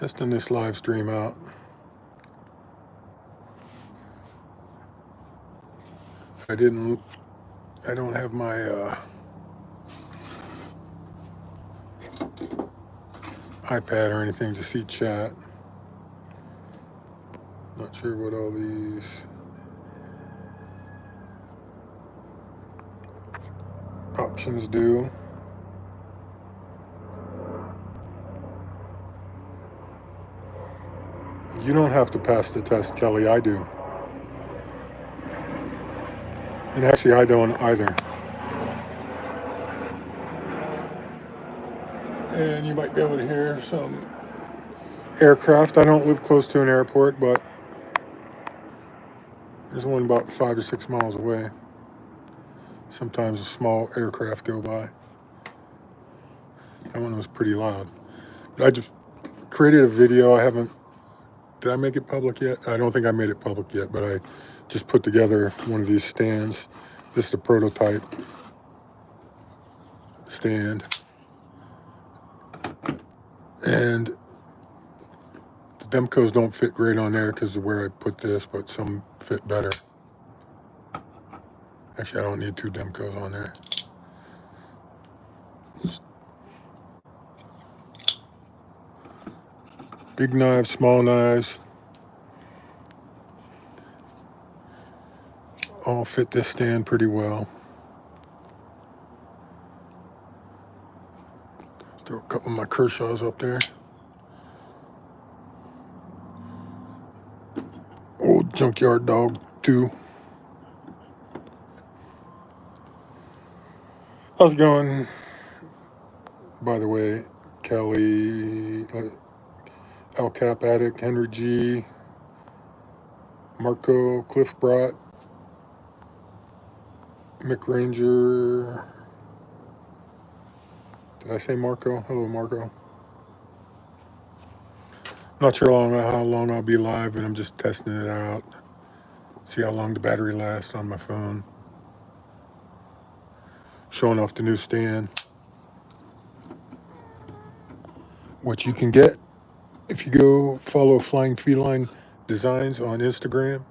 Testing this live stream out. I don't have my iPad or anything to see chat. Not sure what all these options do. You don't have to pass the test, Kelly. I do. And actually, I don't either. And you might be able to hear some aircraft. I don't live close to an airport, but there's one about 5 or 6 miles away. Sometimes a small aircraft go by. That one was pretty loud. But I just created a video. Did I make it public yet? I don't think I made it public yet, but I just put together one of these stands. This is a prototype stand. And the Demcos don't fit great on there because of where I put this, but some fit better. Actually, I don't need 2 Demcos on there. Big knives, small knives, all fit this stand pretty well. Throw a couple of my Kershaws up there. Old Junkyard Dog 2. How's it going? By the way, Kelly, El Cap Addict, Henry G, Marco, Cliff Brott, Mick Ranger. Did I say Marco? Hello, Marco. Not sure how long I'll be live, but I'm just testing it out. See how long the battery lasts on my phone. Showing off the new stand. What you can get if you go follow Flying Feline Designs on Instagram.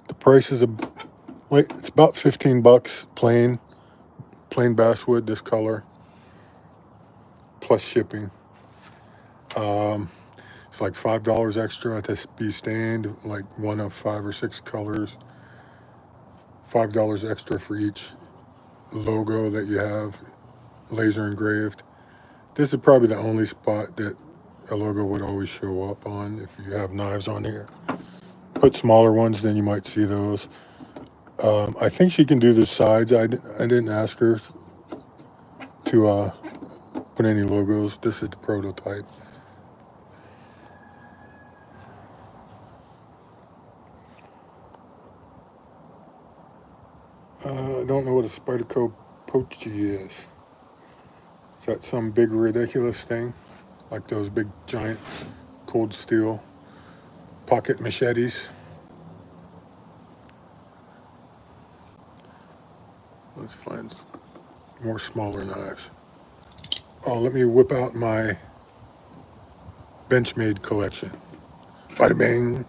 The price is it's about $15 plain basswood, this color, plus shipping. It's like $5 extra to be stained, like one of 5 or 6 colors. $5 extra for each logo that you have laser engraved. This is probably the only spot that a logo would always show up on if you have knives on here. Put smaller ones, then you might see those. I think she can do the sides. I didn't ask her to put any logos. This is the prototype. I don't know what a Spyderco Pochi is. Is that some big ridiculous thing? Like those big giant cold steel pocket machetes? Let's find more smaller knives. Oh, let me whip out my Benchmade collection. Bada bang.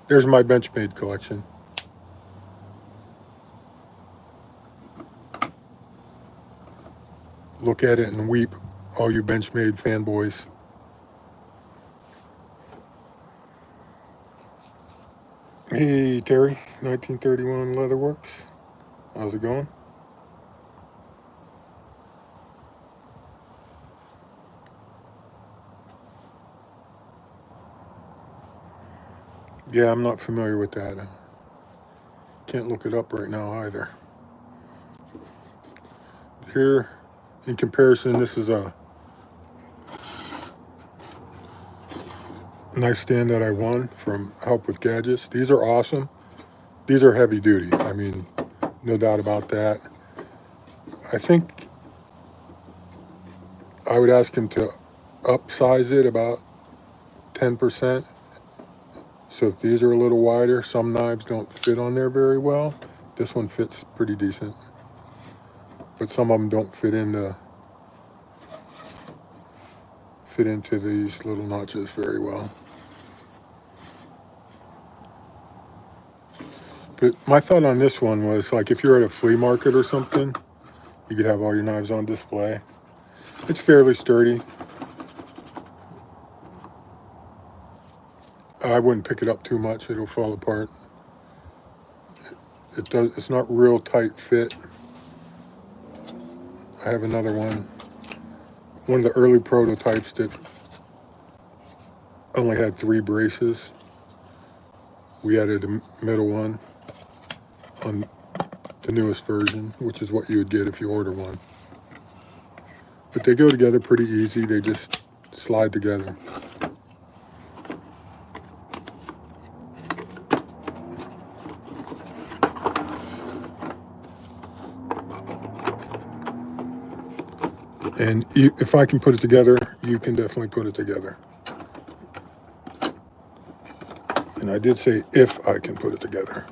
There's my Benchmade collection. Look at it and weep, all you Benchmade fanboys. Hey, Terry, 1931 Leatherworks. How's it going? Yeah, I'm not familiar with that. Can't look it up right now either. Here, in comparison, this is a knife stand that I won from Help with Gadgets. These are awesome. These are heavy duty. I mean, no doubt about that. I think I would ask him to upsize it about 10%. So if these are a little wider, some knives don't fit on there very well. This one fits pretty decent. But some of them don't fit in the fit into these little notches very well. But my thought on this one was, like, if you're at a flea market or something, you could have all your knives on display. It's fairly sturdy. I wouldn't pick it up too much, it'll fall apart. It's not real tight fit. I have another one of the early prototypes that only had 3 braces. We added a middle one on the newest version, which is what you would get if you order one. But they go together pretty easy, they just slide together. And if I can put it together, you can definitely put it together. And I did say if I can put it together.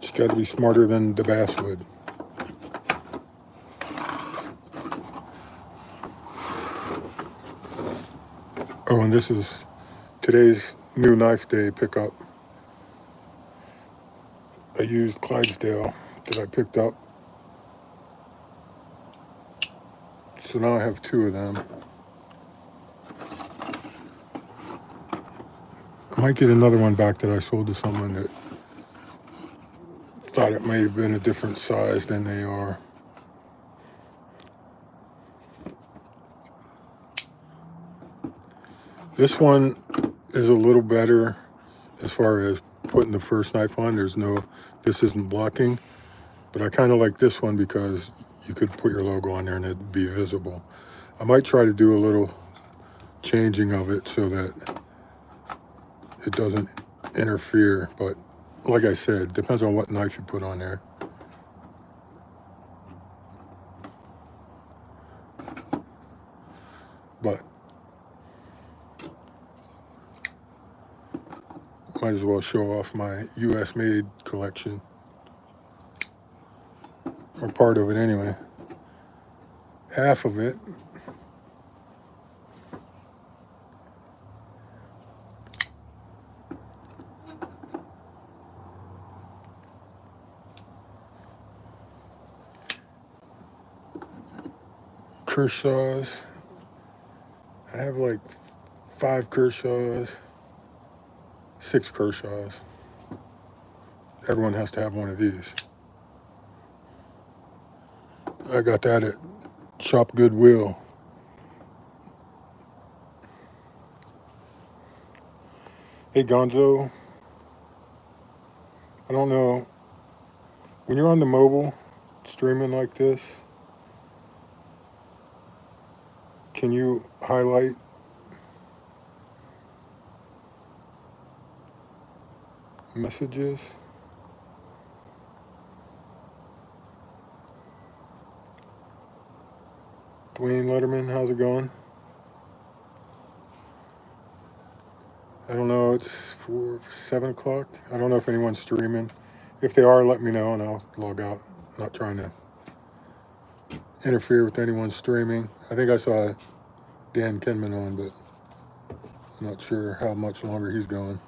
Just got to be smarter than the basswood. Oh, and this is today's new knife day pickup. I used Clydesdale that I picked up. So now I have 2 of them. I might get another one back that I sold to someone that thought it may have been a different size than they are. This one is a little better as far as putting the first knife on. This isn't blocking, but I kind of like this one because you could put your logo on there and it'd be visible. I might try to do a little changing of it so that it doesn't interfere, but like I said, depends on what knife you put on there. But might as well show off my US made collection, or part of it anyway. Half of it. Kershaws. I have like 5 Kershaws, 6 Kershaws. Everyone has to have one of these. I got that at Shop Goodwill. Hey Gonzo, I don't know, when you're on the mobile streaming like this, can you highlight messages? Dwayne Letterman, how's it going? I don't know, it's 7 o'clock. I don't know if anyone's streaming. If they are, let me know and I'll log out. I'm not trying to interfere with anyone's streaming. I think I saw Dan Kinman on, but I'm not sure how much longer he's going.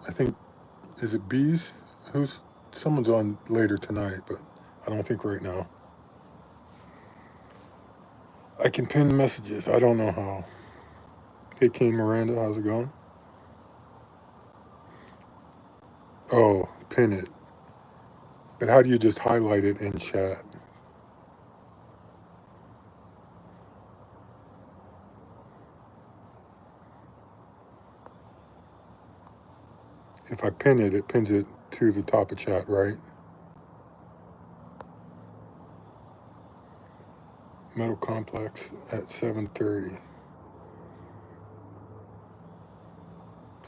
I think, is it Bees? Someone's on later tonight, but I don't think right now. I can pin messages. I don't know how. Hey, Kane Miranda, how's it going? Oh, pin it. But how do you just highlight it in chat? If I pin it, it pins it to the top of chat, right? Metal Complex at 7:30.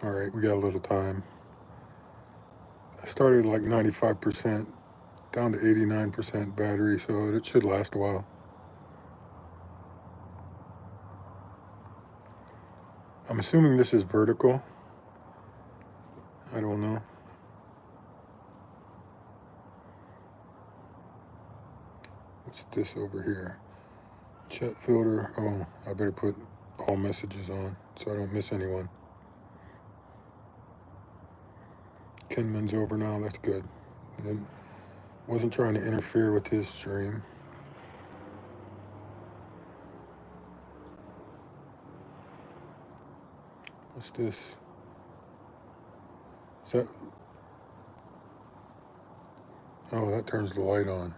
All right, we got a little time. I started like 95%, down to 89% battery, so it should last a while. I'm assuming this is vertical. I don't know. What's this over here? Chat filter. Oh, I better put all messages on so I don't miss anyone. Kenman's over now. That's good. And wasn't trying to interfere with his stream. What's this? Is that? Oh, that turns the light on.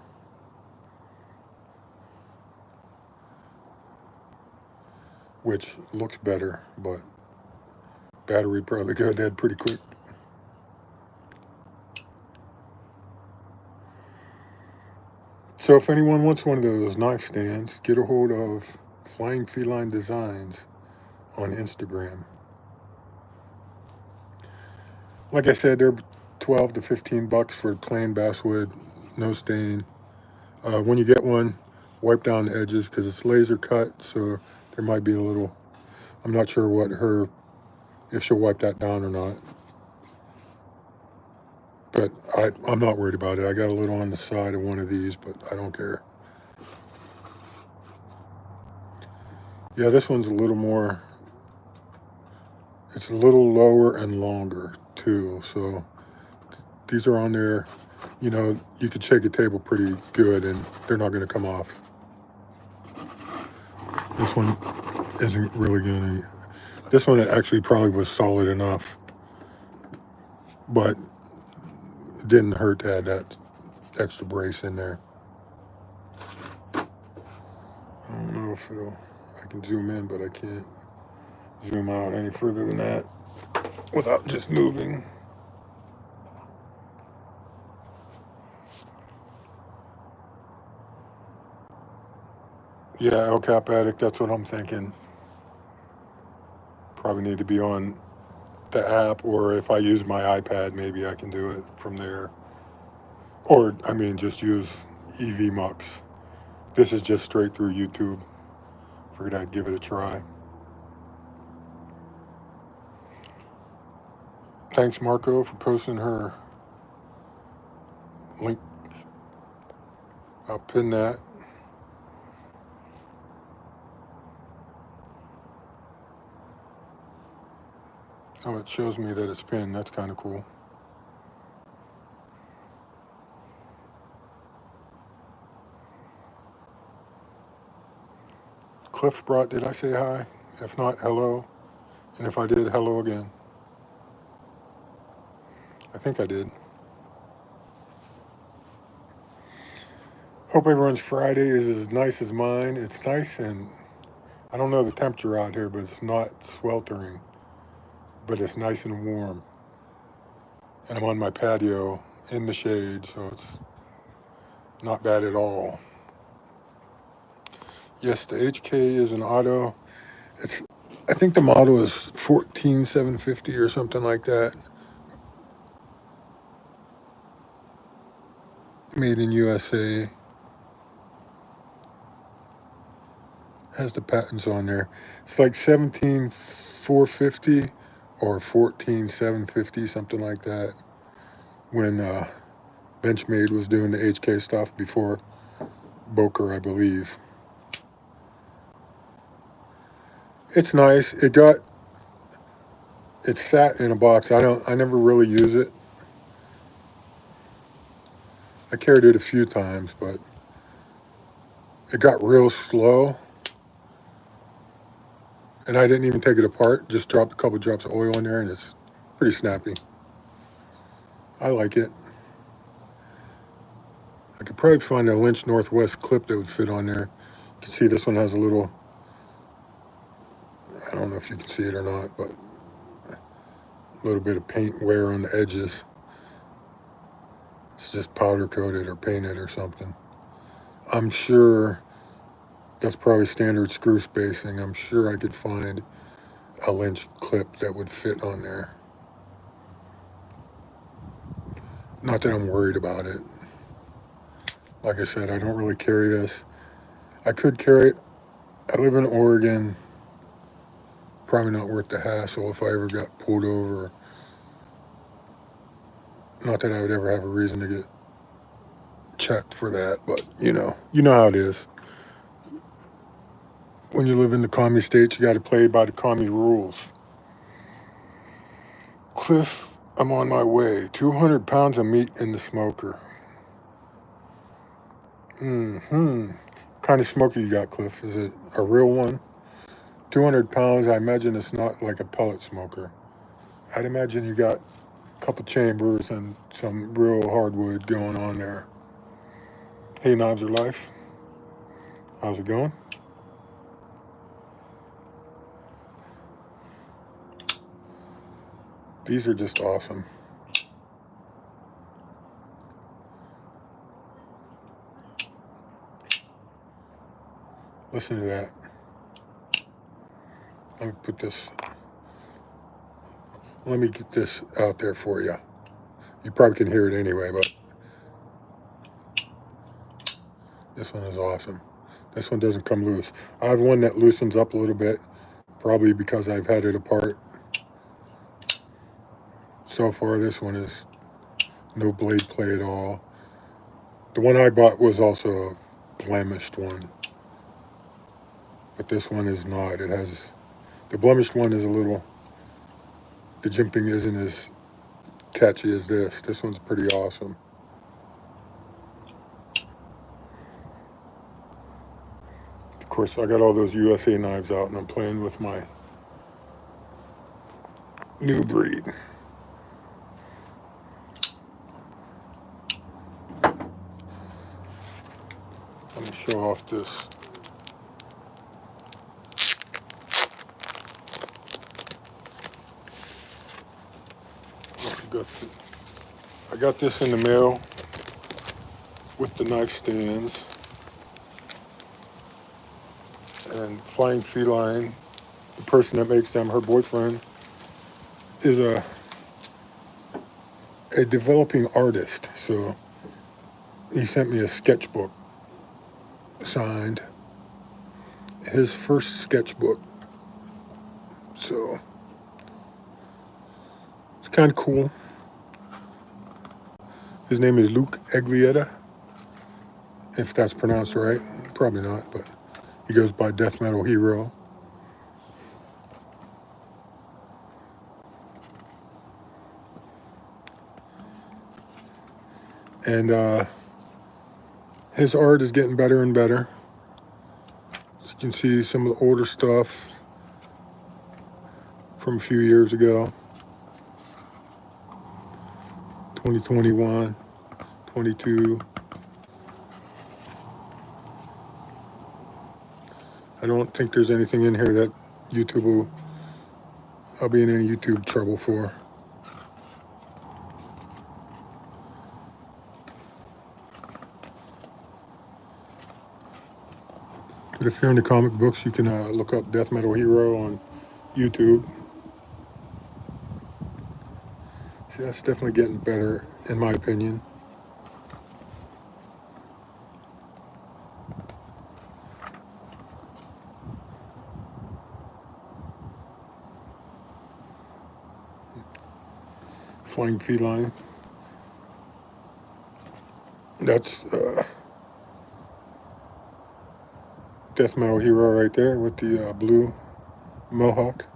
Which looks better, but battery probably go dead pretty quick. So if anyone wants one of those knife stands, get a hold of Flying Feline Designs on Instagram. Like I said, they're 12 to 15 bucks for plain basswood, no stain. When you get one, wipe down the edges because it's laser cut, so there might be a little, I'm not sure if she'll wipe that down or not. But I'm not worried about it. I got a little on the side of one of these, but I don't care. Yeah, this one's a little more, it's a little lower and longer too. So these are on there, you know, you could shake a table pretty good and they're not going to come off. This one isn't really going to, this one actually probably was solid enough, but it didn't hurt to add that extra brace in there. I don't know if I can zoom in, but I can't zoom out any further than that without just moving. Yeah, El Cap Addict, that's what I'm thinking. Probably need to be on the app, or if I use my iPad, maybe I can do it from there. Or, I mean, just use EV Mux. This is just straight through YouTube. Figured I'd give it a try. Thanks, Marco, for posting her link. I'll pin that. Oh, it shows me that it's pinned. That's kind of cool. Cliff Brought, did I say hi? If not, hello. And if I did, hello again. I think I did. Hope everyone's Friday is as nice as mine. It's nice, and I don't know the temperature out here, but it's not sweltering. But it's nice and warm. And I'm on my patio in the shade, so it's not bad at all. Yes, the HK is an auto. I think the model is 14750 or something like that. Made in USA. Has the patents on there. It's like 17450 or 14750, something like that. When Benchmade was doing the HK stuff before Boker, I believe. It's nice. It sat in a box. I never really use it. I carried it a few times, but it got real slow. And I didn't even take it apart. Just dropped a couple drops of oil in there, and it's pretty snappy. I like it. I could probably find a Lynch Northwest clip that would fit on there. You can see this one has a little, I don't know if you can see it or not, but a little bit of paint wear on the edges. It's just powder coated or painted or something. I'm sure that's probably standard screw spacing. I'm sure I could find a Lynch clip that would fit on there. Not that I'm worried about it. Like I said, I don't really carry this. I could carry it. I live in Oregon. Probably not worth the hassle if I ever got pulled over. Not that I would ever have a reason to get checked for that, but you know how it is. When you live in the commie states, you got to play by the commie rules. Cliff, I'm on my way. 200 pounds of meat in the smoker. Kind of smoker you got, Cliff? Is it a real one? 200 pounds, I imagine it's not like a pellet smoker. I'd imagine you got a couple chambers and some real hardwood going on there. Hey, Knives Are Life. How's it going? These are just awesome. Listen to that. Let me get this out there for you. You probably can hear it anyway, but this one is awesome. This one doesn't come loose. I have one that loosens up a little bit, probably because I've had it apart. So far, this one is no blade play at all. The one I bought was also a blemished one, but this one is not. The blemished one is the jimping isn't as catchy as this. This one's pretty awesome. Of course, I got all those USA knives out and I'm playing with my new breed. Let me show off this. I got this in the mail with the knife stands. And Flying Feline, the person that makes them, her boyfriend, is a developing artist. So he sent me a sketchbook signed. His first sketchbook. So it's kind of cool. His name is Luke Eglietta, if that's pronounced right. Probably not, but he goes by Death Metal Hero. And his art is getting better and better. As you can see, some of the older stuff from a few years ago. 2021, 22. I don't think there's anything in here that I'll be in any YouTube trouble for. But if you're into comic books, you can look up Death Metal Hero on YouTube. See, that's definitely getting better, in my opinion. Flying Feline. That's Death Metal Hero right there with the blue mohawk.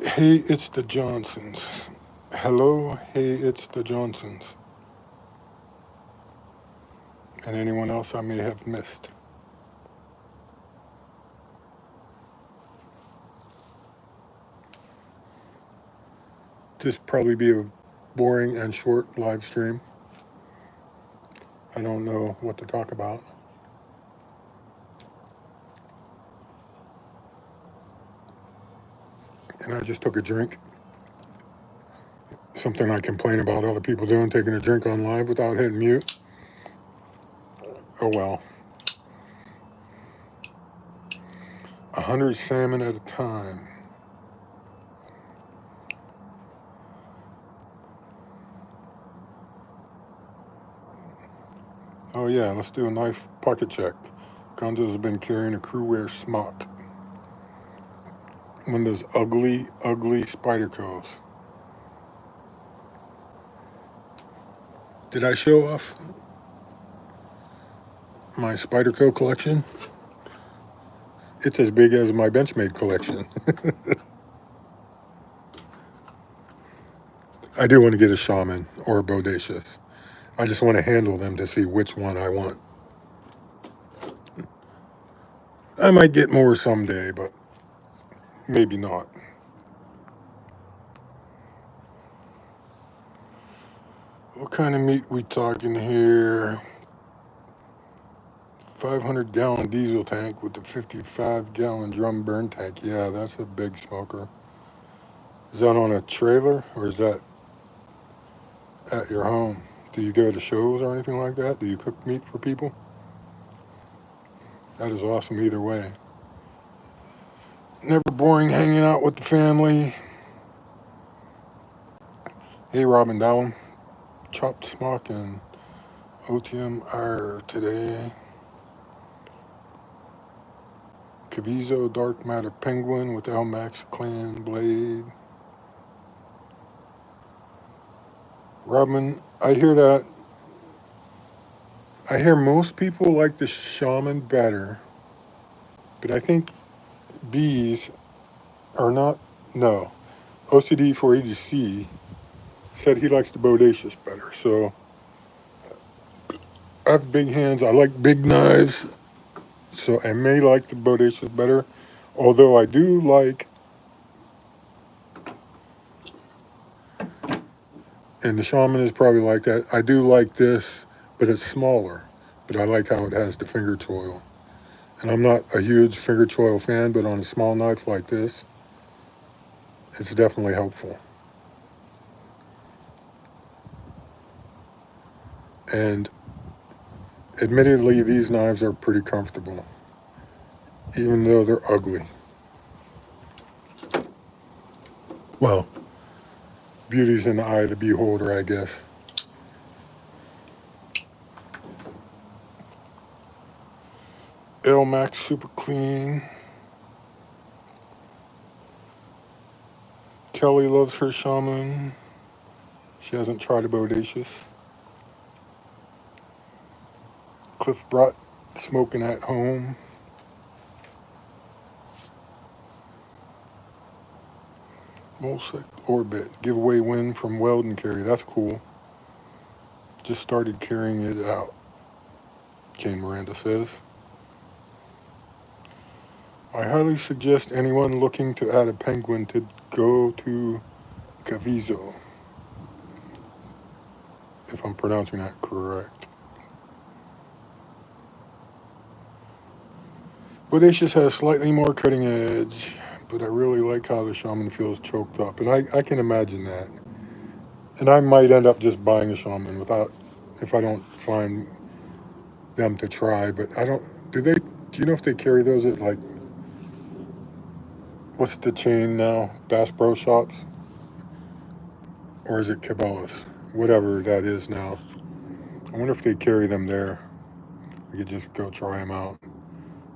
Hey, it's the Johnsons. Hello, hey, it's the Johnsons. And anyone else I may have missed. This probably be a boring and short live stream. I don't know what to talk about. And I just took a drink. Something I complain about other people doing, taking a drink on live without hitting mute. Oh well. 100 salmon at a time. Oh yeah, let's do a knife pocket check. Gonzo's been carrying a crew wear smock. One of those ugly, ugly Spydercos. Did I show off my Spyderco collection? It's as big as my Benchmade collection. I do want to get a Shaman or a Bodacious. I just want to handle them to see which one I want. I might get more someday, but maybe not. What kind of meat we talking here? 500-gallon diesel tank with the 55-gallon drum burn tank. Yeah, that's a big smoker. Is that on a trailer or is that at your home? Do you go to shows or anything like that? Do you cook meat for people? That is awesome either way. Never boring hanging out with the family. Hey, Robin Dallum. Chopped smock and OTM R today. Caviezo Dark Matter Penguin with LMAX Clan Blade. Robin, I hear that. I hear most people like the Shaman better, but I think bees are not. No. OCD 480C said he likes the Bodacious better. So I have big hands. I like big knives. So I may like the Bodacious better. Although I do like, and the Shaman is probably like that, I do like this, but it's smaller. But I like how it has the finger choil. And I'm not a huge finger choil fan, but on a small knife like this, it's definitely helpful. And admittedly, these knives are pretty comfortable, even though they're ugly. Well, beauty's in the eye of the beholder, I guess. LMAX Super Clean. Kelly loves her Shaman. She hasn't tried a Bodacious. Cliff brought smoking at home. Molsec Orbit. Giveaway win from Weldon Carry. That's cool. Just started carrying it out, Kane Miranda says. I highly suggest anyone looking to add a penguin to go to Caviezo, if I'm pronouncing that correct. Bodacious has slightly more cutting edge, but I really like how the Shaman feels choked up, and I can imagine that. And I might end up just buying a Shaman if I don't find them to try, but I don't, do you know if they carry those at like, what's the chain now? Bass Pro Shops? Or is it Cabela's? Whatever that is now. I wonder if they carry them there. We could just go try them out.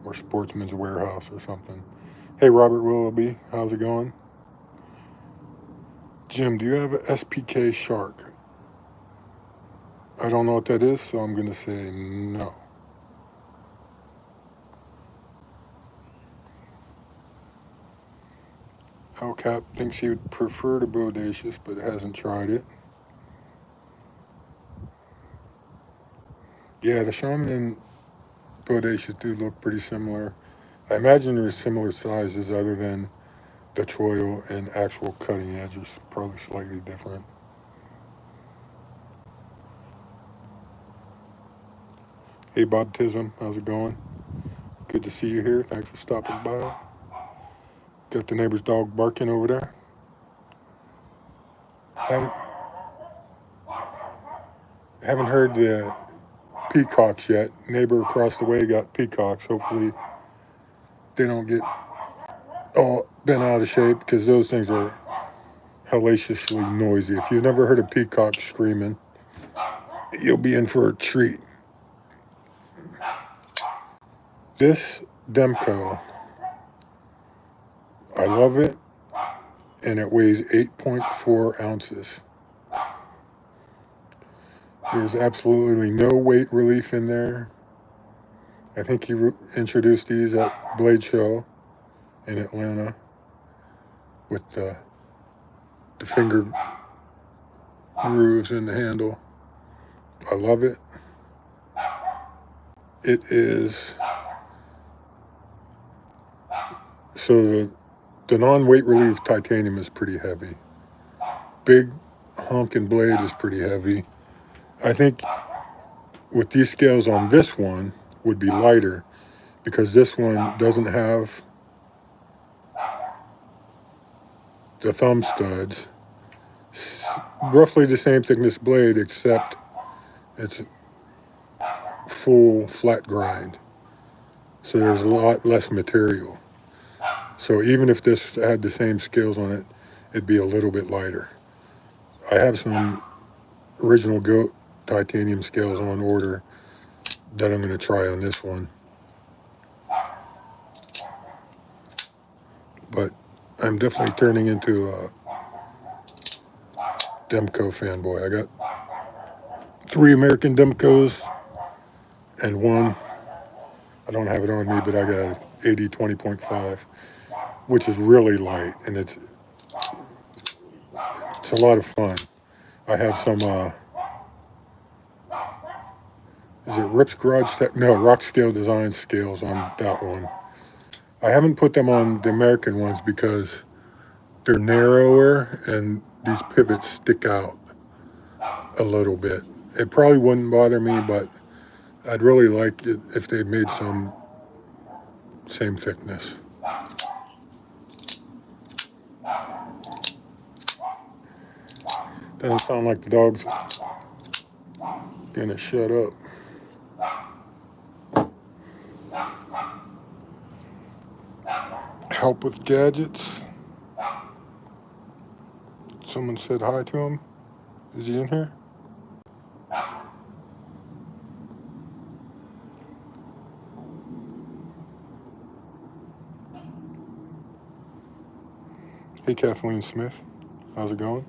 Or Sportsman's Warehouse or something. Hey, Robert Willoughby, how's it going? Jim, do you have an SPK Shark? I don't know what that is, so I'm going to say no. LCAP thinks he would prefer the Bodacious, but hasn't tried it. Yeah, the Shaman and Bodacious do look pretty similar. I imagine they're similar sizes other than the choil and actual cutting edge is probably slightly different. Hey, Bob Tism, how's it going? Good to see you here. Thanks for stopping by. Got the neighbor's dog barking over there. Haven't heard the peacocks yet. Neighbor across the way got peacocks. Hopefully they don't get all bent out of shape because those things are hellaciously noisy. If you've never heard a peacock screaming, you'll be in for a treat. This Demco, I love it, and it weighs 8.4 ounces. There's absolutely no weight relief in there. I think he introduced these at Blade Show in Atlanta with the finger grooves in the handle. I love it. It is, so the non-weight relief titanium is pretty heavy. Big honking blade is pretty heavy. I think with these scales on this one would be lighter because this one doesn't have the thumb studs. Roughly the same thickness blade, except it's full flat grind. So there's a lot less material. So even if this had the same scales on it, it'd be a little bit lighter. I have some original goat titanium scales on order that I'm going to try on this one. But I'm definitely turning into a Demco fanboy. I got 3 American Demcos and one, I don't have it on me, but I got 80 20.5, which is really light, and it's a lot of fun. I have some, is it Rips Garage Tech? No, Rock Scale Design scales on that one. I haven't put them on the American ones because they're narrower and these pivots stick out a little bit. It probably wouldn't bother me, but I'd really like it if they made some same thickness. Doesn't sound like the dog's gonna shut up. Help with gadgets. Someone said hi to him. Is he in here? Hey, Kathleen Smith. How's it going?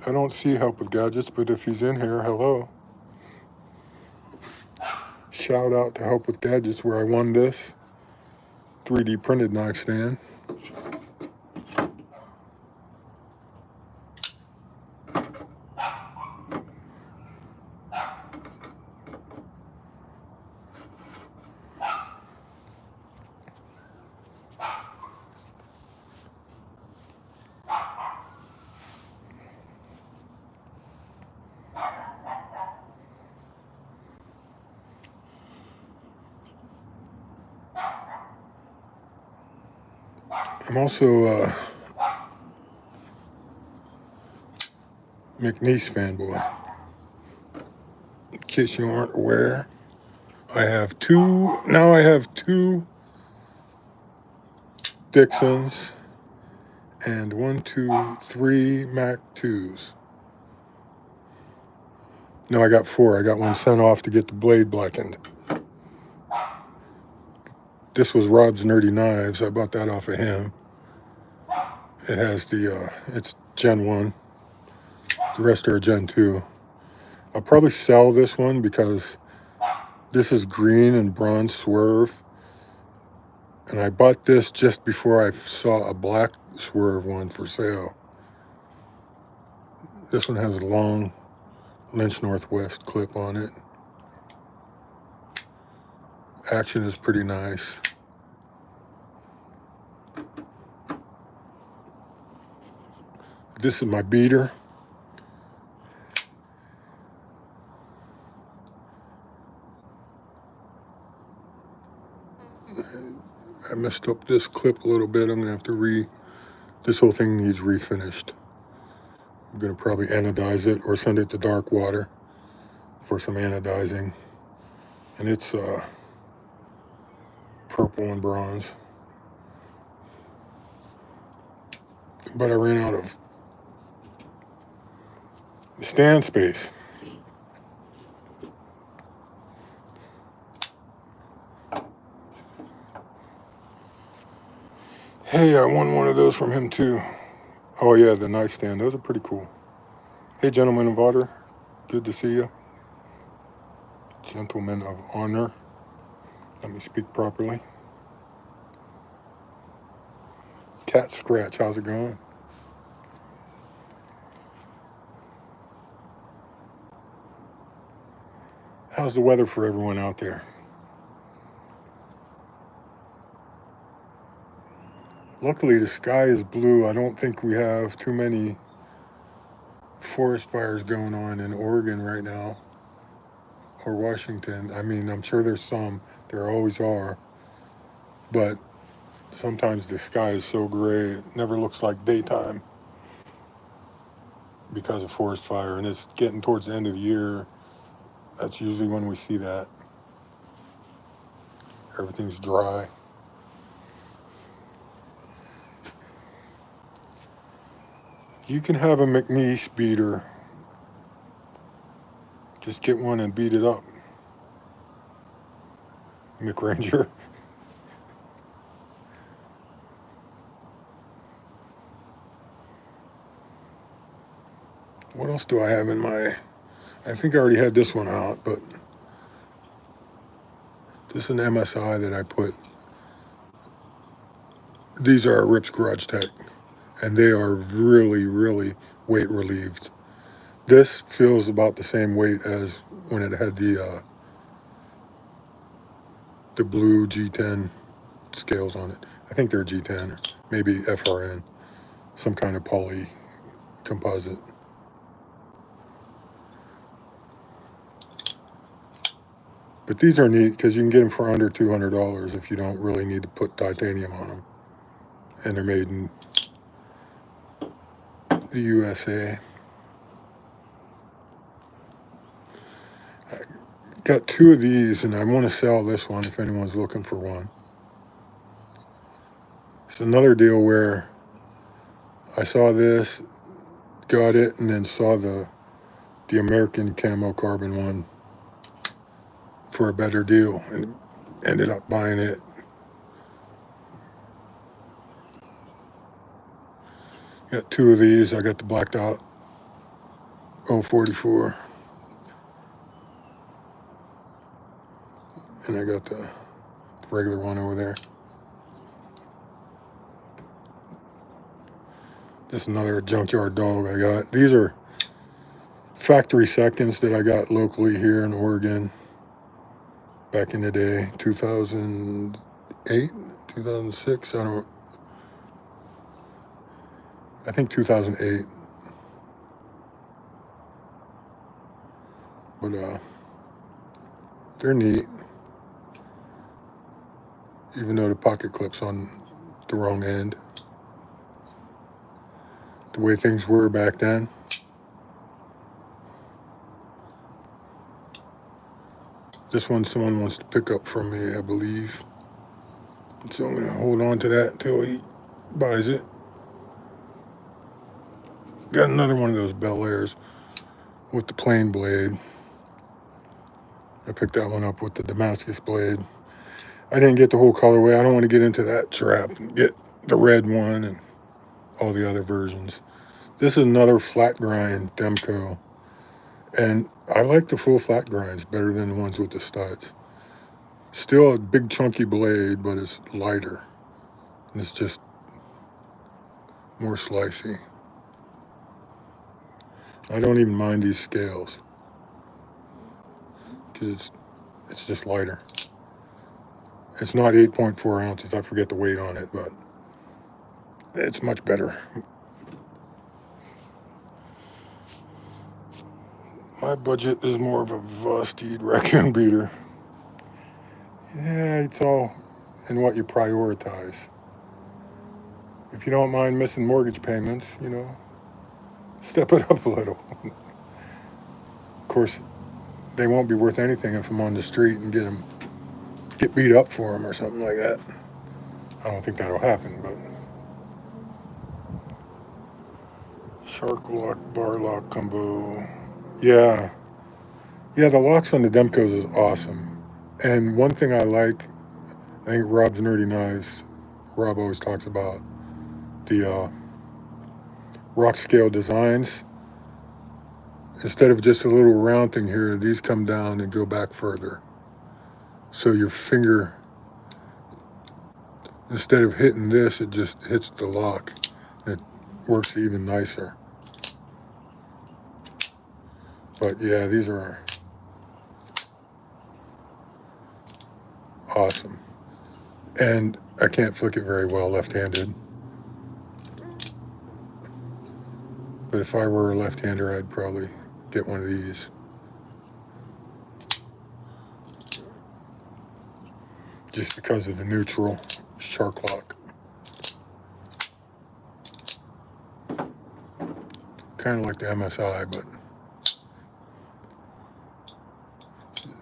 I don't see help with gadgets, but if he's in here, hello. Shout out to Help with Gadgets, where I won this 3D printed knife stand. I'm also McNeese fanboy. In case you aren't aware, I have two Dixons and 1, 2, 3 Mac 2s. No, I got 4. I got one sent off to get the blade blackened. This was Rob's Nerdy Knives. I bought that off of him. It has the, it's Gen 1. The rest are Gen 2. I'll probably sell this one because this is green and bronze swerve. And I bought this just before I saw a black swerve one for sale. This one has a long Lynch Northwest clip on it. Action is pretty nice. This is my beater. I messed up this clip a little bit. I'm gonna have to this whole thing needs refinished. I'm gonna probably anodize it or send it to dark water for some anodizing. And it's purple and bronze. But I ran out of stand space. Hey, I won one of those from him too. Oh yeah, the nightstand. Those are pretty cool. Hey, gentlemen of honor. Good to see you. Gentlemen of honor. Let me speak properly. Cat Scratch, how's it going? How's the weather for everyone out there? Luckily, the sky is blue. I don't think we have too many forest fires going on in Oregon right now or Washington. I mean, I'm sure there's some. There always are. But sometimes the sky is so gray, it never looks like daytime because of forest fire. And it's getting towards the end of the year. That's usually when we see that. Everything's dry. You can have a McNeese beater. Just get one and beat it up. McRanger. What else do I have in my... I think I already had this one out, but this is an MSI that I put. These are Rips Garage Tech, and they are really, really weight relieved. This feels about the same weight as when it had the blue G10 scales on it. I think they're G10, maybe FRN, some kind of poly composite. But these are neat because you can get them for under $200 if you don't really need to put titanium on them. And they're made in the USA. I got two of these, and I want to sell this one if anyone's looking for one. It's another deal where I saw this, got it, and then saw the American camo carbon one for a better deal and ended up buying it. Got two of these. I got the blacked out 044, and I got the regular one over there. This is another junkyard dog I got. These are factory seconds that I got locally here in Oregon back in the day, 2008, 2006. I think 2008. But they're neat, even though the pocket clip's on the wrong end. The way things were back then. This one someone wants to pick up from me, I believe. So I'm gonna hold on to that until he buys it. Got another one of those Bel Airs with the plain blade. I picked that one up with the Damascus blade. I didn't get the whole colorway. I don't want to get into that trap and get the red one and all the other versions. This is another flat grind Demco. And I like the full flat grinds better than the ones with the studs. Still a big chunky blade, but it's lighter. And it's just more slicey. I don't even mind these scales because it's just lighter. It's not 8.4 ounces. I forget the weight on it, but it's much better. My budget is more of a Vosteed raccoon beater. Yeah, it's all in what you prioritize. If you don't mind missing mortgage payments, step it up a little. Of course, they won't be worth anything if I'm on the street and get beat up for them or something like that. I don't think that'll happen, but Shark lock, bar lock combo. Yeah, the locks on the Demcos is awesome. And one thing I like, I think Rob's Nerdy Knives Rob always talks about, the rock scale designs. Instead of just a little round thing here, these come down and go back further. So your finger, instead of hitting this, it just hits the lock. It works even nicer. But yeah, these are awesome. And I can't flick it very well left-handed. But if I were a left-hander, I'd probably get one of these. Just because of the neutral shark lock. Kind of like the MSI, but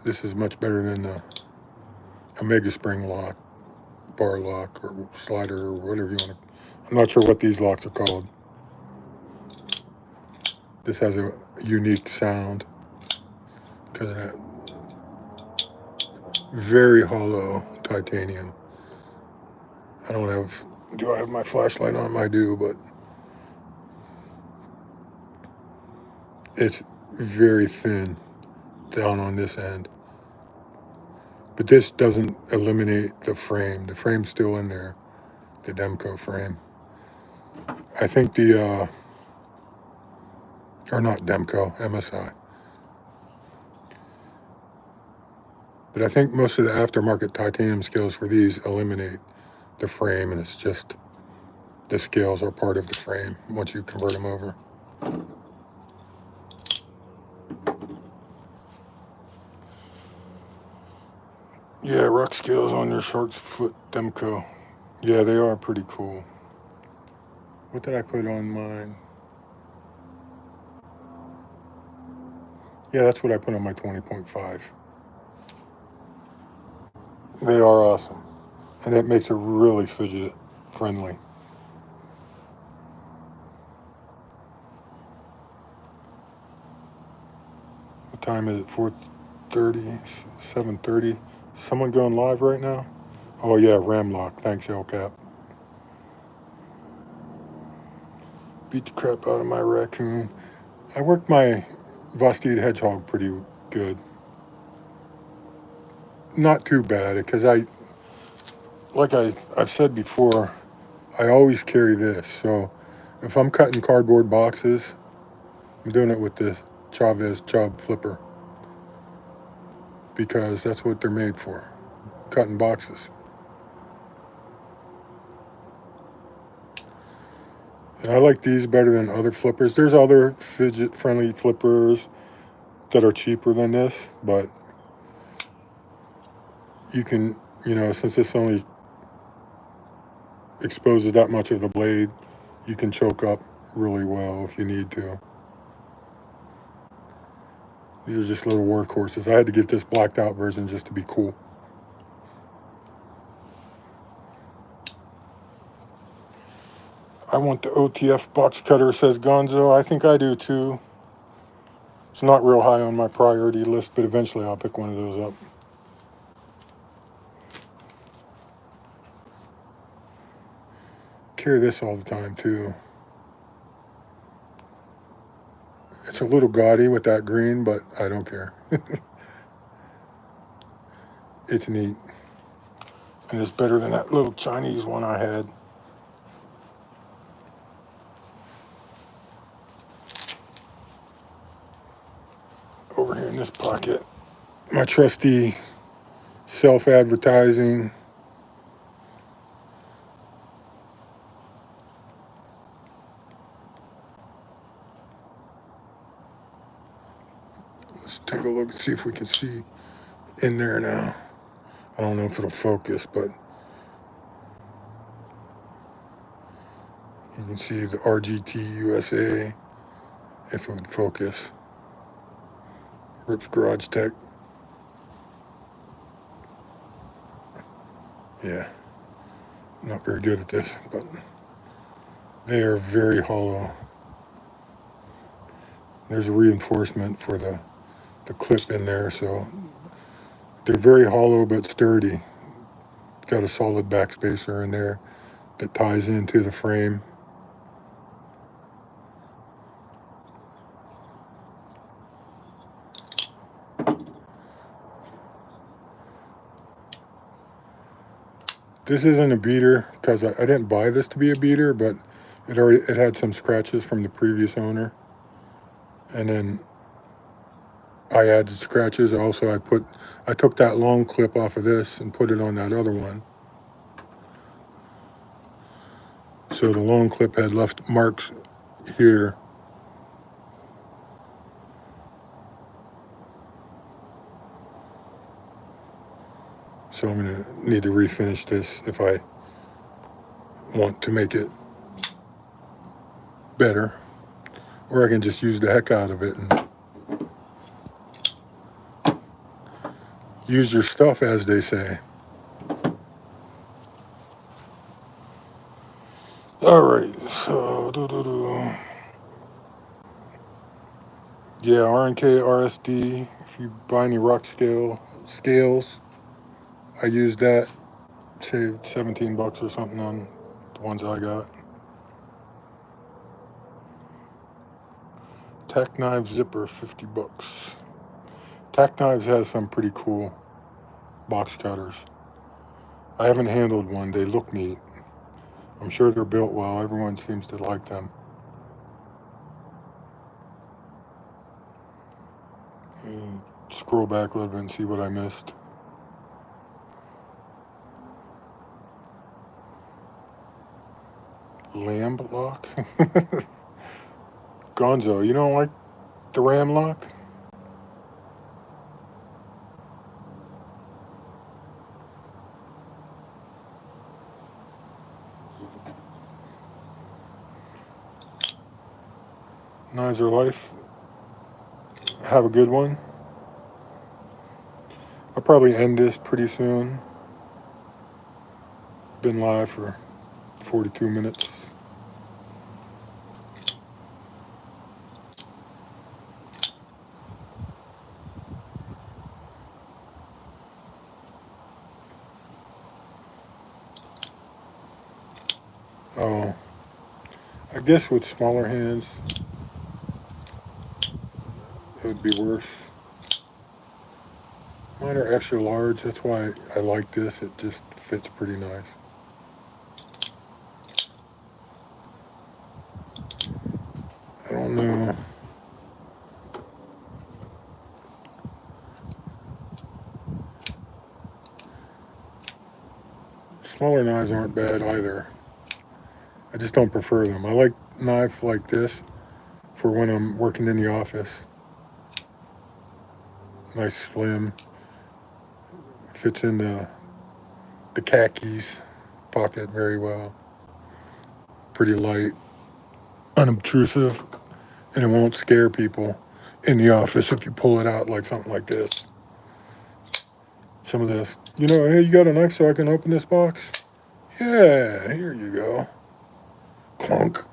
this is much better than the Omega Spring lock, bar lock, or slider, or whatever you want to. I'm not sure what these locks are called. This has a unique sound because of that very hollow titanium. Do I have my flashlight on? I do, but it's very thin down on this end. But this doesn't eliminate the frame. The frame's still in there, the Demco frame. I think or not Demco, MSI. But I think most of the aftermarket titanium scales for these eliminate the frame, and it's just the scales are part of the frame once you convert them over. Yeah, rock scales on your Shark's Foot Demco. Yeah, they are pretty cool. What did I put on mine? Yeah, that's what I put on my 20.5. They are awesome. And it makes it really fidget friendly. What time is it? 4:30, 7:30. Someone going live right now? Oh yeah, Ramlock. Thanks, Hellcat. Beat the crap out of my raccoon. I worked my Vosteed Hedgehog pretty good. Not too bad, because I've said before, I always carry this. So if I'm cutting cardboard boxes, I'm doing it with the Chavez Job Flipper, because that's what they're made for, cutting boxes. And I like these better than other flippers. There's other fidget-friendly flippers that are cheaper than this, but you can, since this only exposes that much of the blade, you can choke up really well if you need to. These are just little workhorses. I had to get this blacked out version just to be cool. I want the OTF box cutter, says Gonzo. I think I do too. It's not real high on my priority list, but eventually I'll pick one of those up. Carry this all the time too. It's a little gaudy with that green, but I don't care. It's neat. And it's better than that little Chinese one I had. Over here in this pocket, my trusty self-advertising let's take a look and see if we can see in there now. I don't know if it'll focus, but you can see the RGT USA if it would focus. Rips Garage Tech. Yeah, not very good at this, but they are very hollow. There's a reinforcement for the clip in there, so they're very hollow but sturdy. Got a solid backspacer in there. that ties into the frame. This isn't a beater because I didn't buy this to be a beater, but it had some scratches from the previous owner, and then I added scratches. Also, I took that long clip off of this and put it on that other one. So the long clip had left marks here. So I'm gonna need to refinish this if I want to make it better, or I can just use the heck out of it and use your stuff, as they say. All right, so yeah, R&K RSD. If you buy any rock scales, I used that. Saved $17 or something on the ones I got. Tack Knives zipper, $50. Tack Knives has some pretty cool box cutters. I haven't handled one. They look neat. I'm sure they're built well. Everyone seems to like them. Scroll back a little bit and see what I missed. Lamb lock? Gonzo, you don't like the ram lock? Knives are life. Have a good one. I'll probably end this pretty soon. Been live for 42 minutes. Oh, I guess with smaller hands, it would be worse. Mine are extra large. That's why I like this. It just fits pretty nice. I don't know. Smaller knives aren't bad either. I just don't prefer them. I like knives like this for when I'm working in the office. Nice slim. Fits in the khakis pocket very well. Pretty light, unobtrusive, and it won't scare people in the office if you pull it out like something like this. Some of this, hey, you got a knife so I can open this box? Yeah, here you go. Clunk.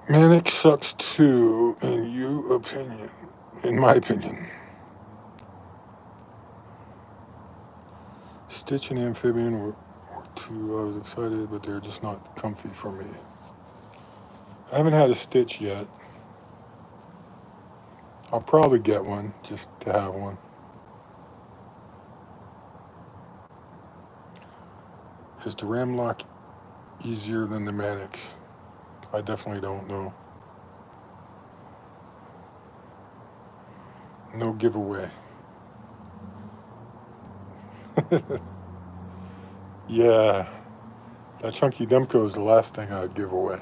Manic sucks too, in my opinion. Stitch and Amphibian were two I was excited, but they're just not comfy for me. I haven't had a Stitch yet. I'll probably get one just to have one. Is the Ram lock easier than the Manix? I definitely don't know. No giveaway. Yeah, that Chunky Demko is the last thing I'd give away.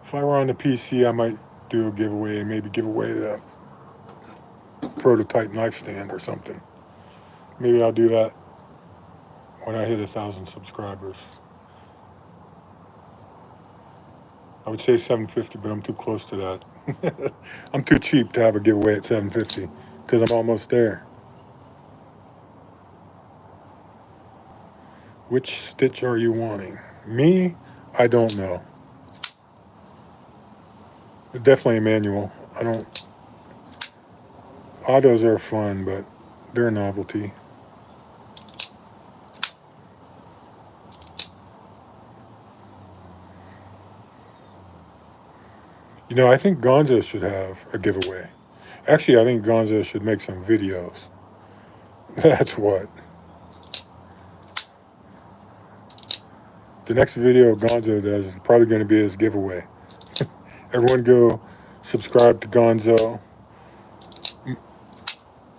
If I were on the PC, I might do a giveaway and maybe give away the prototype knife stand or something. Maybe I'll do that when I hit 1,000 subscribers. I would say 750, but I'm too close to that. I'm too cheap to have a giveaway at 750 because I'm almost there. Which Stitch are you wanting? Me? I don't know. Definitely a manual. I don't. Autos are fun, but they're a novelty. You know, I think Gonzo should have a giveaway. Actually, I think Gonzo should make some videos. That's what. The next video Gonzo does is probably going to be his giveaway. Everyone go subscribe to Gonzo.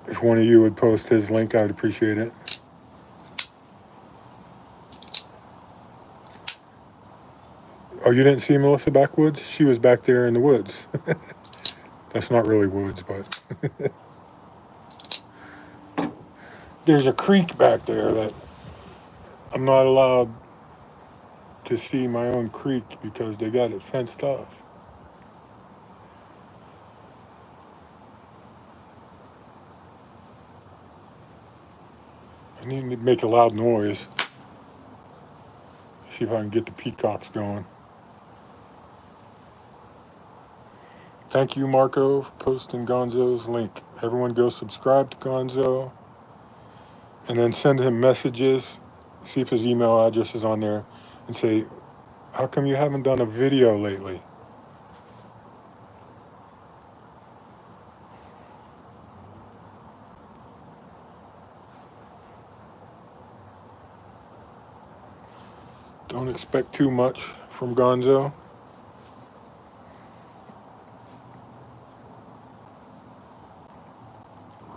If one of you would post his link, I'd appreciate it. Oh, you didn't see Melissa Backwoods? She was back there in the woods. That's not really woods, but there's a creek back there that I'm not allowed to see my own creek because they got it fenced off. I need to make a loud noise. See if I can get the peacocks going. Thank you, Marco, for posting Gonzo's link. Everyone go subscribe to Gonzo and then send him messages. See if his email address is on there and say, how come you haven't done a video lately? Don't expect too much from Gonzo.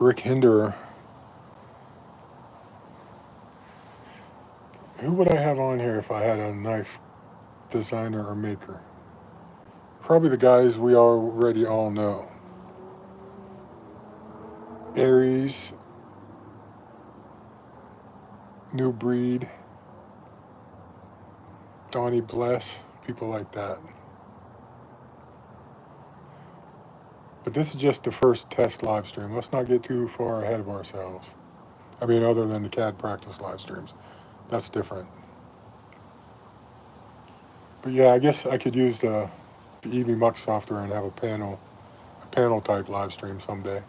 Rick Hinderer. Who would I have on here if I had a knife designer or maker? Probably the guys we already all know. Aries, New Breed, Donnie Bless, people like that. But this is just the first test live stream. Let's not get too far ahead of ourselves. I mean, other than the CAD practice live streams. That's different. But yeah, I guess I could use the EV software and have a panel type live stream someday.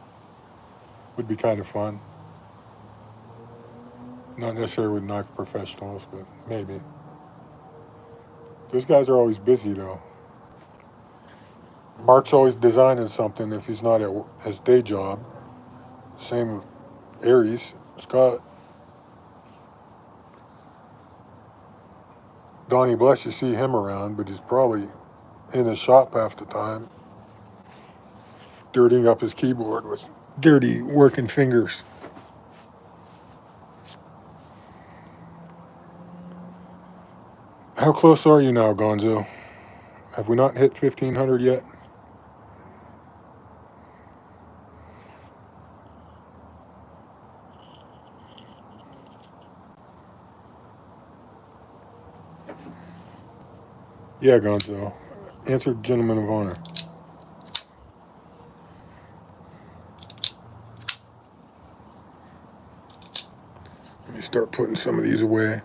Would be kind of fun. Not necessarily with knife professionals, but maybe. Those guys are always busy though. Mark's always designing something if he's not at his day job. Same with Aries. Scott. Donnie Bless, you see him around, but he's probably in his shop half the time, dirtying up his keyboard with dirty working fingers. How close are you now, Gonzo? Have we not hit 1,500 yet? Yeah, Gonzo. Answer gentleman of honor. Let me start putting some of these away.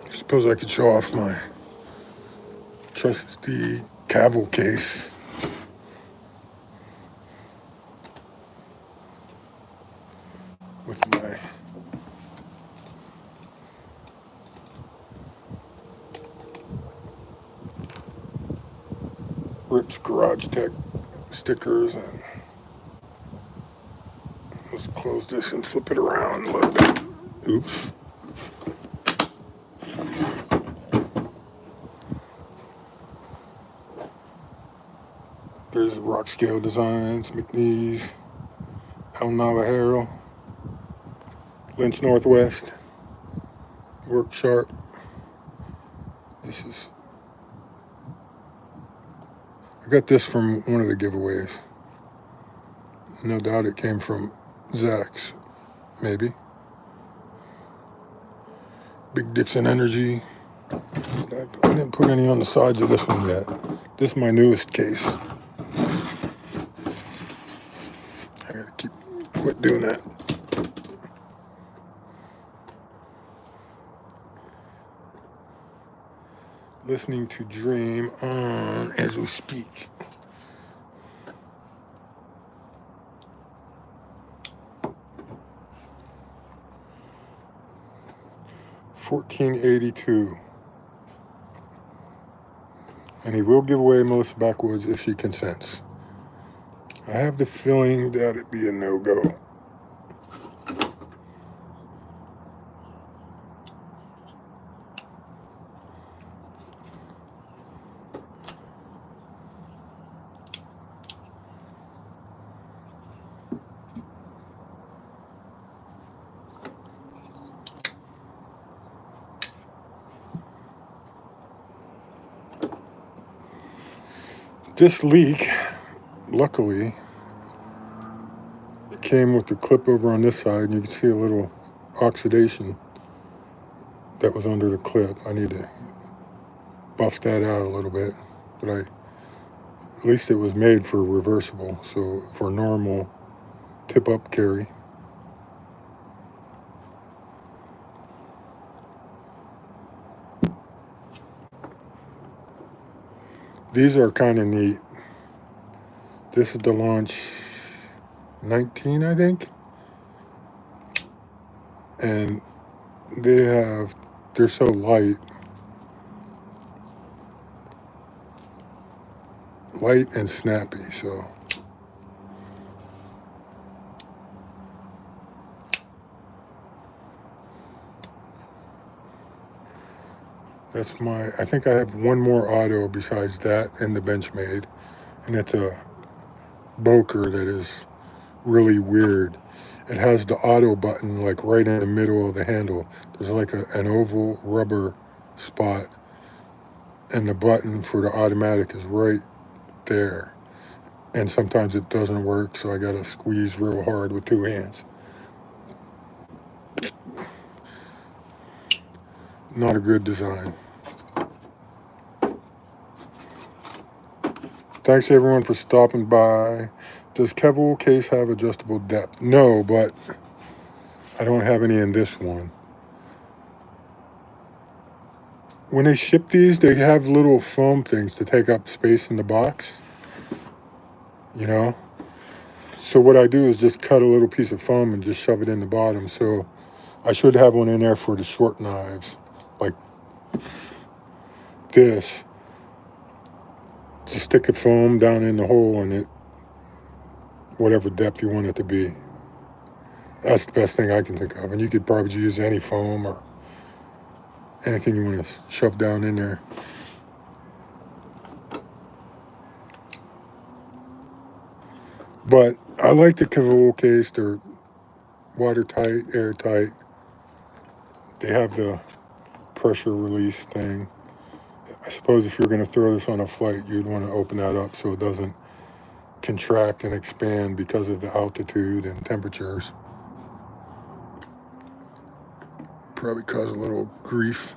I suppose I could show off my trusty Cavill case. With my Rips Garage Tech stickers, and let's close this and flip it around a little bit. Oops. There's Rock Scale Designs, McNeese, El Navajero, Lynch Northwest, Work Sharp. I got this from one of the giveaways. No doubt it came from Zach's maybe. Big Dixon Energy. I didn't put any on the sides of this one yet. This is my newest case. I gotta quit doing that. Listening to Dream on as we speak. $14.82. And he will give away Melissa Backwoods if she consents. I have the feeling that it'd be a no-go. This leak, luckily, it came with the clip over on this side, and you can see a little oxidation that was under the clip. I need to buff that out a little bit, but at least it was made for reversible, so for normal tip-up carry. These are kind of neat. This is the Launch 19, I think. And they're so light and snappy, so. That's I think I have one more auto besides that and the Benchmade, and it's a Boker that is really weird. It has the auto button like right in the middle of the handle. There's like an oval rubber spot, and the button for the automatic is right there. And sometimes it doesn't work, so I gotta squeeze real hard with two hands. Not a good design. Thanks everyone for stopping by. Does Kevlar case have adjustable depth? No, but I don't have any in this one. When they ship these, they have little foam things to take up space in the box, you know? So what I do is just cut a little piece of foam and just shove it in the bottom. So I should have one in there for the short knives, like this. Just stick a foam down in the hole and whatever depth you want it to be. That's the best thing I can think of. And you could probably use any foam or anything you want to shove down in there. But I like the Kevlar case. They're watertight, airtight. They have the pressure release thing. I suppose if you're going to throw this on a flight, you'd want to open that up so it doesn't contract and expand because of the altitude and temperatures. Probably cause a little grief.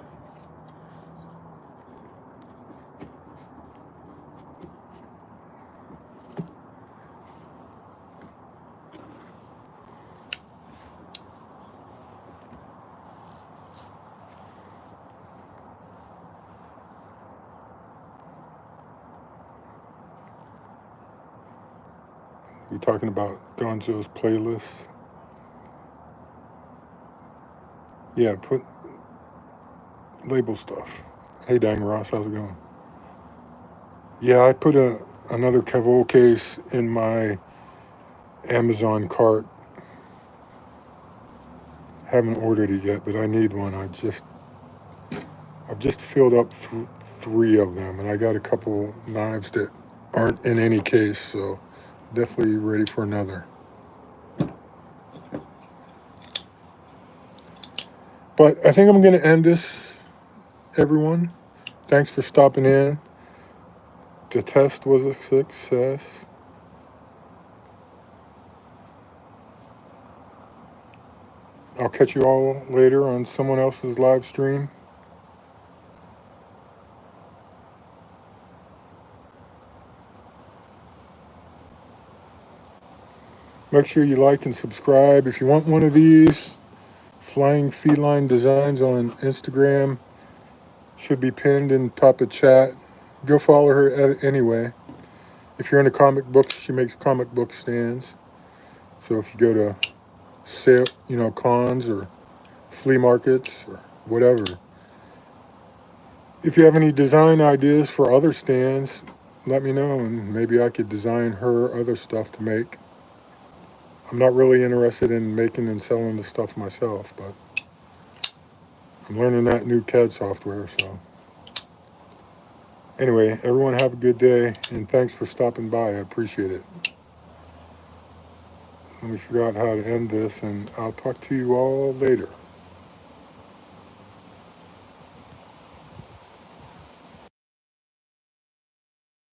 We're talking about Gonzo's playlist. Yeah, put label stuff. Hey, Dang Ross, how's it going? Yeah, I put another Kevlar case in my Amazon cart. Haven't ordered it yet, but I need one. I've just filled up three of them, and I got a couple knives that aren't in any case, so definitely ready for another. But I think I'm going to end this, everyone. Thanks for stopping in. The test was a success. I'll catch you all later on someone else's live stream. Make sure you like and subscribe. If you want one of these flying feline designs on Instagram, should be pinned in top of chat. Go follow her anyway. If you're into comic books, she makes comic book stands. So if you go to sale, cons or flea markets or whatever, if you have any design ideas for other stands, let me know, and maybe I could design her other stuff to make. I'm not really interested in making and selling the stuff myself, but I'm learning that new CAD software. So anyway, everyone have a good day, and thanks for stopping by. I appreciate it. Let me figure out how to end this, and I'll talk to you all later.